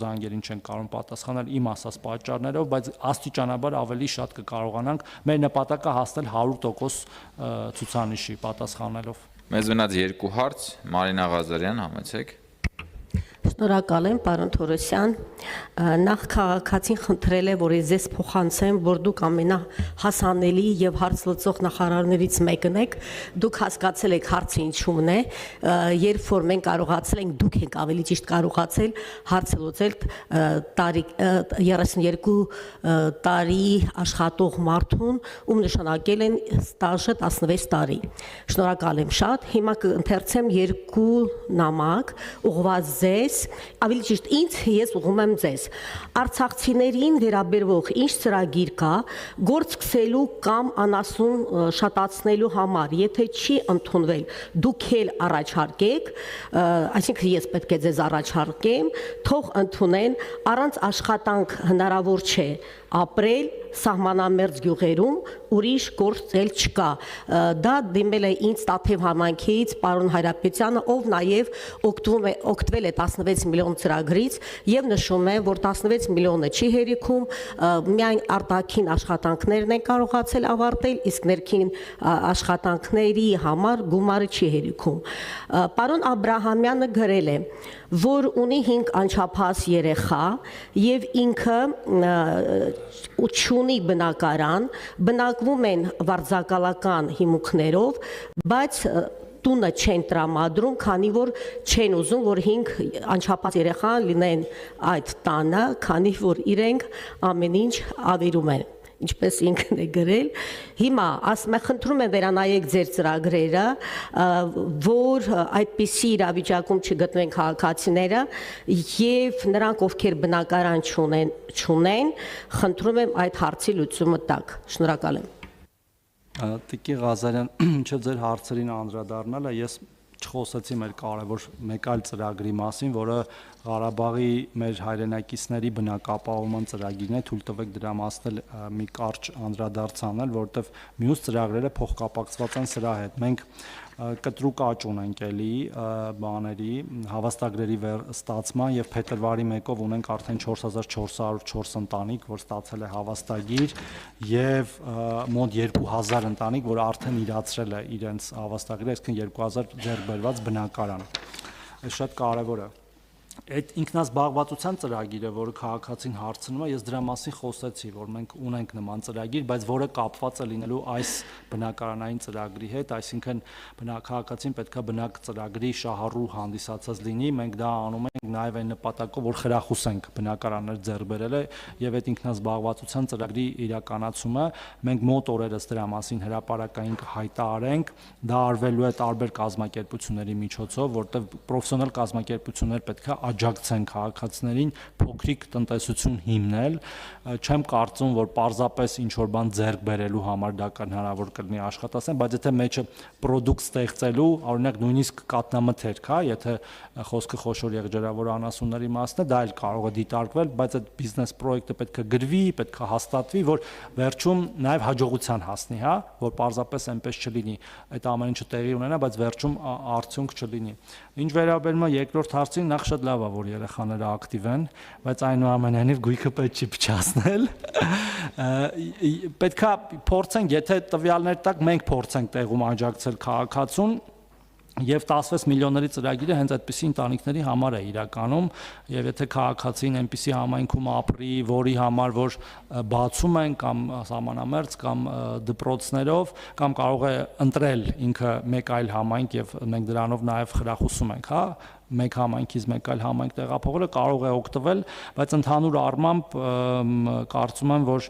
զանգերին չեն կարող պատասխանել իմ ասած պատճառներով, բայց աստիճանաբար ավելի շատ կկարողանանք մեր նպատակը հասնել 100% ցուցանիշի պատասխանելով։ Մեզ մնաց երկու հարց, Մարինա Ղազարյան, համեցեք։ Շնորհակալ եմ, պարոն Թորոսյան, նախ քաղաքացին խնդրել է, որ ես փոխանցեմ, որ դուք ամենահասանելի եւ հարց լուծող նախարարներից մեկն եք, դուք հասկացել եք հարցը ինչումն է, երբ որ մենք կարողացել ենք, դուք եք ավելի ճիշտ կարողացել հարցը լուծել 32 տարի աշխատող մարդուն, ում նշանակել են ստաժը 16 տարի։ Շնորհակալ եմ շատ, հիմա կընթերցեմ երկու նամակ ուղղված ձեզ, ավելի ճիշտ ինձ, ես ուղղում եմ ձեզ։ Արցախցիներին վերաբերող ինչ ծրագիր կա գործ սկսելու կամ անասուն շատացնելու համար, եթե չի ընդունվել, դուք էլ առաջարկեք, այսինքն ես պետք է ձեզ առաջարկեմ, թող ընդունեն, առանց աշխատանք հնարավոր չէ ապրել սահմանամերձ գյուղերում, ուրիշ գործ էլ չկա։ Դա դիմել է ինձ Տաթև համայնքից պարոն Հայրապետյանը, ով նաև օգտվել է 16 միլիոն ծրագրից եւ նշում է, որ 16 միլիոնը չի հերիքում, միայն արտաքին աշխատանքներն են կարողացել ավարտել, իսկ ներքին աշխատանքների համար գումարը չի հերիքում։ Պարոն Աբրահամյանը գրել է, որ ունի 5 անչափահաս երեխա եւ ինքը չունի բնակարան, բնակվում են վարձակալական հիմունքներով, բայց տունը չեն տրամադրում, քանի որ չեն ուզում, որ 5 անչափահաս երեխա լինեն այդ տանը, քանի որ իրենք ամեն ինչ ավերում են, ինչպես ինքն է գրել։ Հիմա ասում եմ, խնդրում եմ վերանայեք ձեր ծրագրերը, որ այդպիսի իրավիճակում չգտնվեն քաղաքացիները եւ նրանք, ովքեր բնակարան չունեն, խնդրում եմ այդ հարցի լուծումը տաք։ Շնորհակալ եմ։ Տիկին Ղազարյան, մինչև ձեր հարցերին անդրադառնալը, ես չխոսեցի մեր կարևոր մեկ այլ ծրագրի մասին, որը Ղարաբաղի մեր հայրենակիցների բնակապահովման ծրագիրն է, թույլ տվեք դրա մասին մի կարճ անդրադարձ անել, որովհետև մյուս ծրագրերը փոխկապակցված են սրա հետ։ Մենք կտրուկ աճ ունենք էլի բաների, հավաստագրերի ստացման եւ փետրվարի 1-ով ունենք արդեն 4404 ընտանիք, որ ստացել է հավաստագիր եւ մոտ 2000 ընտանիք, որ արդեն իրացրել է իրենց հավաստագրերը, այսինքն 2000 ձեռք բերված բնակարան։ Այս շատ կարեւոր է։ Այդ ինքնազբաղվածության ծրագիրը, որը քաղաքացին հարցնում է, ես դրա մասին խոսեցի, որ մենք ունենք նման ծրագիր, բայց որը կապված է լինելու այս բնակարանային ծրագրի հետ, այսինքն քաղաքացին պետքա բնակ ծրագրի շահառու հանդիսացած լինի, մենք դա անում ենք նաև այն նպատակով, որ խրախուսենք բնակարաններ ձեռք բերելը եւ այդ ինքնազբաղվածության ծրագրի իրականացումը մենք մոտ օրերս դրա մասին հրապարակային կհայտարարենք, դա արվելու է տարբեր կազմակերպությունների միջոցով, որտեղ պրոֆեսիոնալ կազմակերպություններ պետքա աջակցեն քաղաքացիներին փոքրիկ տնտեսություն հիմնել, չեմ կարծում, որ պարզապես ինչ-որ բան ձեռք բերելու համար դա հնարավոր կլինի աշխատասեն, բայց եթե մեջը պրոդուկտ ստեղծելու, օրինակ նույնիսկ կատնամթերք, հա, եթե խոսքը խոշոր եղջերավոր անասունների մասն է, դա էլ կարող է դիտարկվել, բայց այդ բիզնես պրոյեկտը պետք է գրվի, պետք է հաստատվի, որ վերջում նաև հաջողության հասնի, հա, որ պարզապես այնպես չլինի, այդ ամեն ինչը տեղի ունենա, բայց վերջում արդյունք չլինի։ Ինչ վերաբերում է երկրորդ հարցին, նախ շատ լավ է, որ երեխաները ակտիվ են, բայց այնուամենայնիվ գույքը պետք չի փչացնել։ Պետքա փորձենք, եթե տվյալներ տակ, մենք փորձենք տեղում աջակցել քաղաքացուն, եւ 16 միլիոնների ծրագիրը հենց այդպիսի ընտանիքների համար է իրականում, եւ եթե քաղաքացին այնպիսի համայնքում ապրի, որի համար որ բացում են կամ սահմանամերձ կամ դպրոցներով, կամ կարող է ընտրել ինքը մեկ այլ համայնք եւ մենք դրանով նաեւ խրախուսում ենք, հա, մեկ համայնքից մեկ այլ համայնք տեղափոխելը կարող է օգտվել, բայց ընդհանուր առմամբ կարծում եմ, որ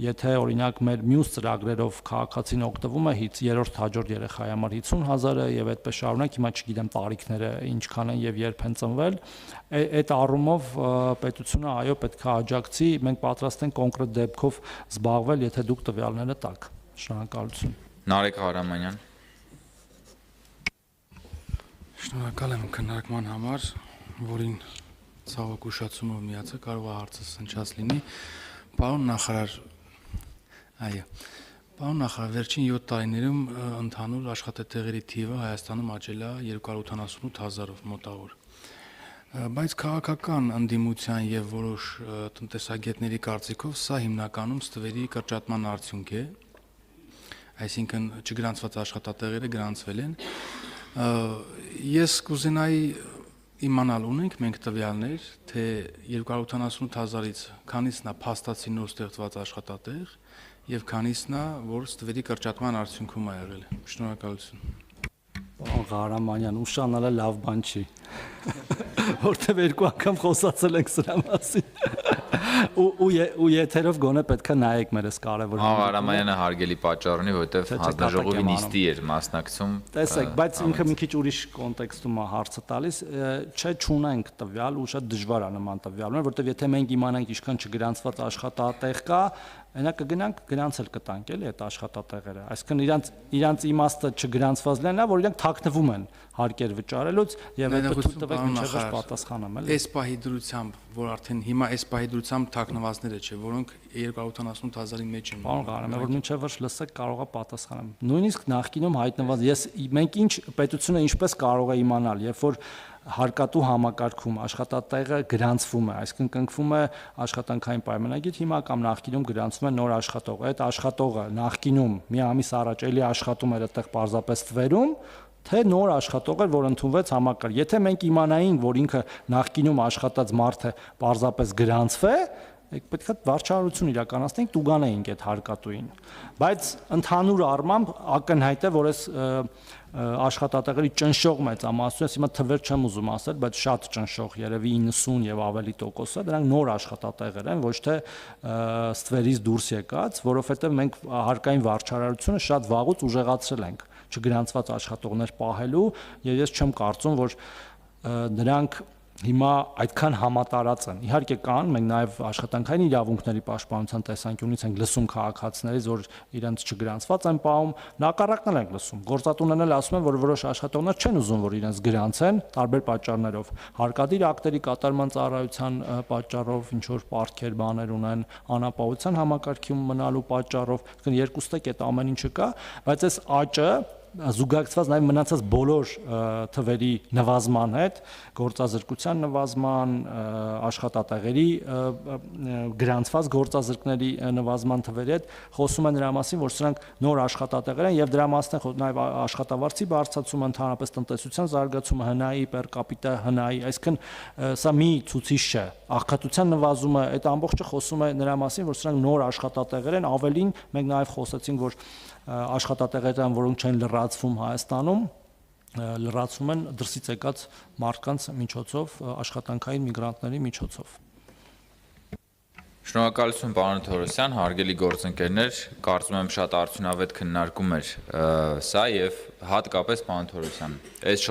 եթե օրինակ մեր մյուս ծրագրերով քաղաքացին օգտվում է 3-րդ հաջորդ երեխայի համար 50,000-ը եւ այդպես շարունակ, հիմա չգիտեմ տարիքները ինչքան են եւ երբ են ծնվել, այդ առումով պետությունը այո պետք է աջակցի, մենք պատրաստ ենք կոնկրետ դեպքով զբաղվել, եթե դուք տվյալները տաք։ Շնորհակալություն։ Նարեկ Հարամանյան։ Շնորհակալ եմ քննարկման համար, որին ցավոք ուշացումով միացա, կարող է հարցը հնչած լինի։ Պարոն նախարար, այո, պարոն նախարար, վերջին 7 տարիներում ընդհանուր աշխատատեղերի թիվը Հայաստանում աճել է 288,000-ով մոտավոր։ Բայց քաղաքական ընդդիմության եւ որոշ տնտեսագետների կարծիքով սա հիմնականում ստվերի կրճատման արդյունք է, այսինքն չգրանցված աշխատատեղերը գրանցվել են։ Ես կուզենայի իմանալ, ունենք մենք տվյալներ, թե 288,000-ից քանիսն է փաստացի նոր ստեղծված աշխատատեղ եւ քանիսն է, որ ստվերի կրճատման արդյունքում է եղել։ Շնորհակալություն։ Պարոն Ղարամանյան, ուշանալը լավ բան չի, որտեղ երկու անգամ խոսացել ենք սրա մասին, ու եթերով գոնե պետք է նայեք մեր այս կարևոր։ Ղարամանյանը հարգելի պատճառ ունի, որովհետև հանձնաժողովի նիստի էր մասնակցում։ Տեսեք, բայց ինքը մի քիչ ուրիշ կոնտեքստում է հարցը տալիս, չէ, չունենք տվյալ ու շատ դժվար է նման տվյալ ունել, որտեղ եթե մենք իմանանք ինչքան չգրանցված աշխատատեղ կա, այնա կգնանք գրանցել կտանք էլի այդ աշխատատեղերը, այսինքն իրանց իմաստը չգրանցված լինելն է, որ իրանք թաքնվում են հարկեր վճարելուց եւ այդ թույլ տվեք մինչեւ պատասխանեմ էլի։ Այս պահի դրությամբ, որ արդեն հիմա այս պահի դրությամբ թաքնվածները չէ, որոնք 288,000-ի մեջ են։ Պարոն Ղարամանյան, որ մինչեւ որ լսեք կարող է պատասխանեմ։ Նույնիսկ նախկինում հայտնված մենք ինչ պետությունը ինչպես կարող է իմանալ, երբ որ հարկատու համակարգում աշխատատեղը գրանցվում է, այսինքն կնքվում է աշխատանքային պայմանագիր, հիմա կամ նախկինում գրանցվում է նոր աշխատող։ Այդ աշխատողը նախկինում մի ամիս առաջ էլի աշխատում էր այդտեղ պարզապես թվերում, թե նոր աշխատող էր, որ ընդունվեց համակարգ։ Եթե մենք իմանայինք, որ ինքը նախկինում աշխատած մարդը պարզապես գրանցվե, պետք է վարչարություն իրականացնենք, տուգանեինք այդ հարկատուին։ Բայց ընդհանուր առմամբ ակնհայտ է, որ այս աշխատատեղերի ճնշող մեծամասնությունը, հիմա թվեր չեմ ուզում ասել, բայց շատ ճնշող, երևի 90 եւ ավելի տոկոսը, դրանք նոր աշխատատեղեր են, ոչ թե ստվերից դուրս եկած, որովհետեւ մենք հարկային վարչարարությունը շատ վաղուց ուժեղացրել ենք չգրանցված աշխատողներ պահելու, եւ ես չեմ կարծում, որ նրանք հիմա այդքան համատարած են։ Իհարկե կան, մենք նաև աշխատանքային իրավունքների պաշտպանության տեսանկյունից ենք լսում քաղաքացիներից, որ իրենց չգրանցված են պահում, նակառակն ենք լսում։ Գործատուներն էլ ասում են, որ որոշ աշխատողներ չեն ուզում, որ իրենց գրանցեն տարբեր պատճառներով։ Հարկադիր ակտերի կատարման ծառայության պատճառով, ինչ որ պարտքեր բաներ ունեն, անապահովության համակարգում մնալու պատճառով, երկուստեք այդ ամեն ինչը կա, բայց այս աճը զուգակցված նաև մնացած բոլոր թվերի նվազման հետ, գործազրկության նվազման, աշխատատեղերի գրանցված գործազրկների նվազման թվերի հետ, խոսում են նրա մասին, որ սրանք նոր աշխատատեղեր են եւ դրա մասն է նաև աշխատավարձի բարձրացումը, ընդհանրապես տնտեսության զարգացումը, հնայի, per capita հնայի, այսինքն սա մի ցուցիչ չէ, աղքատության նվազումը, այդ ամբողջը խոսում է նրա մասին, որ սրանք նոր աշխատատեղեր են, ավելին մենք նաև խոսեցինք, որ աշխատատեղերն, որոնք չեն լրացվում Հայաստանում, լրացվում են դրսից եկած մարդկանց միջոցով, աշխատանքային միգրանտների միջոցով։ Շնորհակալություն պարոն Թորոսյան, հարգելի գործընկերներ, կարծում եմ շատ արդյունավետ քննարկում էր սա եւ հատկապես պարոն Թորոսյան, այս